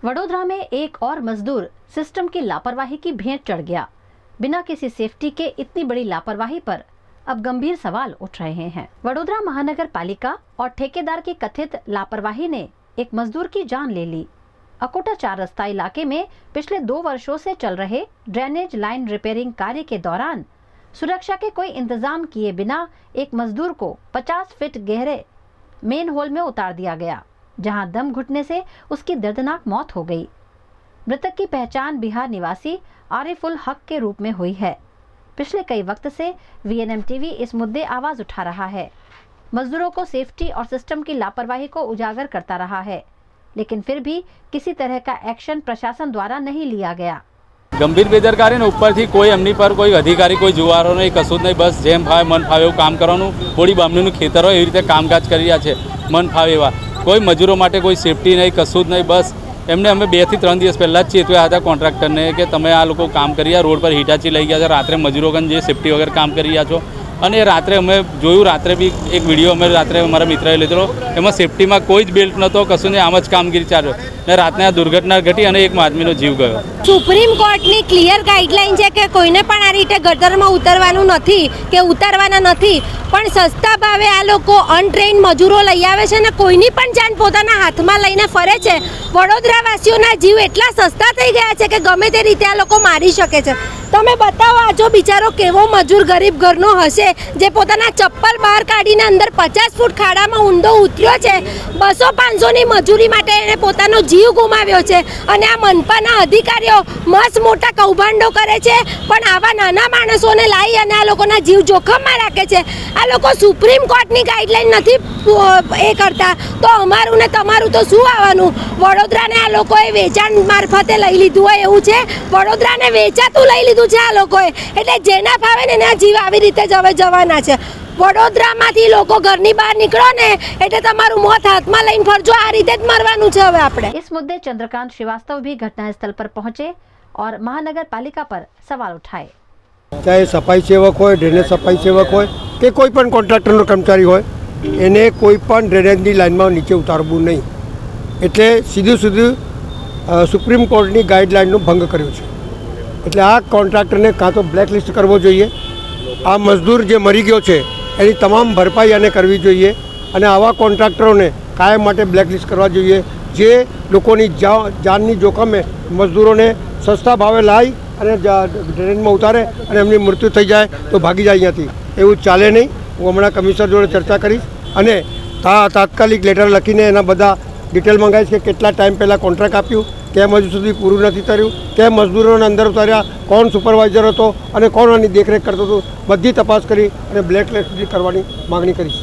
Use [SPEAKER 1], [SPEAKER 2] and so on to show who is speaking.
[SPEAKER 1] वडोदरा में एक और मजदूर सिस्टम की लापरवाही की भेंट चढ़ गया। बिना किसी सेफ्टी के इतनी बड़ी लापरवाही पर अब गंभीर सवाल उठ रहे हैं। वडोदरा महानगर पालिका और ठेकेदार की कथित लापरवाही ने एक मजदूर की जान ले ली। अकोटा 4 रास्ता इलाके में पिछले 2 वर्षों से चल रहे ड्रेनेज लाइन रिपेयरिंग कार्य के दौरान सुरक्षा के कोई इंतजाम किए बिना एक मजदूर को 50 फीट गहरे मेन होल में उतार दिया गया, जहां दम घुटने से उसकी दर्दनाक मौत हो गई। मृतक की पहचान बिहार निवासी आरिफुल हक के रूप में हुई है। पिछले कई वक्त से वीएनएम टीवी इस मुद्दे आवाज उठा रहा है। मजदूरों को सेफ्टी और सिस्टम की लापरवाही को उजागर करता रहा है, लेकिन फिर भी किसी तरह का एक्शन प्रशासन द्वारा नहीं लिया गया।
[SPEAKER 2] गंभीर बेदरकारी ने ऊपर थी कोई अमनी पर कोई अधिकारी कोई जुवारो नहीं कशुं नहीं, बस जेम फावे मन फावे एवं काम करवानुं। थोड़ी बामणीनुं खेतर होय एवी रीते कामकाज करी रह्या छे मन फावे एवा। कोई मजूरों माटे कोई सेफ्टी नहीं कशुं नहीं। बस एमने अमे 2 થી 3 દિવસ पहला ज चेतव्या हता कॉन्ट्राक्टरने के तमे आ लोको काम करी रह्या रोड पर हिटाची लई गया छे, रात्रे मजूरो कन जे सेफ्टी वगैरह काम करी रह्या छो। અને રાત્રે અમે જોયું, રાત્રે બી એક વિડીયો અમે રાત્રે અમારા મિત્રએ લીધેલો, એમાં સેફટીમાં કોઈ જ બેલ્ટ નહોતો, કશું નહીં, આમ જ કામગીરી ચાલ્યો ને રાતને આ દુર્ઘટના ઘટી અને એક આદમીનો જીવ ગયો।
[SPEAKER 3] સુપ્રીમ કોર્ટની ક્લિયર ગાઈડલાઈન છે કે કોઈને પણ આ રીતે ગટરમાં ઉતરવાનું નથી કે ઉતારવાના નથી, પણ સસ્તા ભાવે આ લોકો અનટ્રેન્ડ મજૂરો લઈ આવે છે ને કોઈની પણ જાન પોતાના હાથમાં લઈને ફરે છે। વડોદરાવાસીઓના જીવ એટલા સસ્તા થઈ ગયા છે કે ગમે તે રીતે આ લોકો મારી શકે છે। તમે બતાવો આ જો બિચારો કેવો મજૂર ગરીબ ઘરનો હશે જે પોતાના ચપ્પલ બહાર કાઢીને અંદર 50 ફૂટ ખાડામાં ઊંડો ઉતર્યો છે। 200-500ની મજૂરી માટે એણે પોતાનો જીવ ગુમાવ્યો છે અને આ મનપાના અધિકારીઓ મસ્ત મોટા કૌભાંડો કરે છે, પણ આવા નાના માણસોને લાવી અને આ લોકોના જીવ જોખમમાં રાખે છે। આ લોકો સુપ્રીમ કોર્ટની ગાઈડલાઈન નથી એ કરતા તો અમારું ને તમારું તો શું આવવાનું। વડોદરાને આ લોકોએ વેચાણ મારફતે લઈ લીધું હોય એવું છે। વડોદરાને વેચાતું લઈ લીધું છે આ લોકોએ, એટલે જેના ફાવે ને એના જીવ આવી રીતે જ હવે જવાના છે। વડોદરામાંથી લોકો ઘરની બહાર નીકળો ને એટલે તમારું મોત હાથમાં લઈને ફરજો, આ રીતે જ મરવાનું છે હવે આપણે।
[SPEAKER 1] इस मुद्दे चंद्रकांत श्रीवास्तव भी घटनास्थल पर पहुंचे और महानगर पालिका पर सवाल उठाए।
[SPEAKER 4] चाहे सफाई सेवक हो, ड्रेनेज सफाई सेवक हो कि कोई पण कॉन्ट्राक्टरનો कर्मचारी हो, એને કોઈ પણ ડ્રેનેજની લાઇનમાં નીચે ઉતારવું નહીં, એટલે સીધું સુપ્રીમ કોર્ટની ગાઈડલાઇનનો ભંગ કર્યો છે। એટલે આ કોન્ટ્રાક્ટરને કાં તો બ્લેકલિસ્ટ કરવો જોઈએ, આ મજદૂર જે મરી ગયો છે એની તમામ ભરપાઈ આને કરવી જોઈએ અને આવા કોન્ટ્રાક્ટરોને કાયમ માટે બ્લેકલિસ્ટ કરવા જોઈએ જે લોકોની જાનની જોખમે મજદૂરોને સસ્તા ભાવે લાવી અને ડ્રેનેજમાં ઉતારે અને એમની મૃત્યુ થઈ જાય તો ભાગી જાય અહીંયાથી, એવું ચાલે નહીં। હું હમણાં કમિશનર જોડે ચર્ચા કરીશ અને તાત્કાલિક લેટર લખીને એના બધા ડિટેલ મંગાવીશ કે કેટલા ટાઈમ પહેલાં કોન્ટ્રાક્ટ આપ્યું, કેમ હજુ સુધી પૂરું નથી થયું, કેમ મજદૂરોને અંદર ઉતાર્યા, કોણ સુપરવાઇઝર હતો અને કોણ આની દેખરેખ કરતો હતો, બધી તપાસ કરી અને બ્લેકલિસ્ટ કરવાની માગણી કરીશ।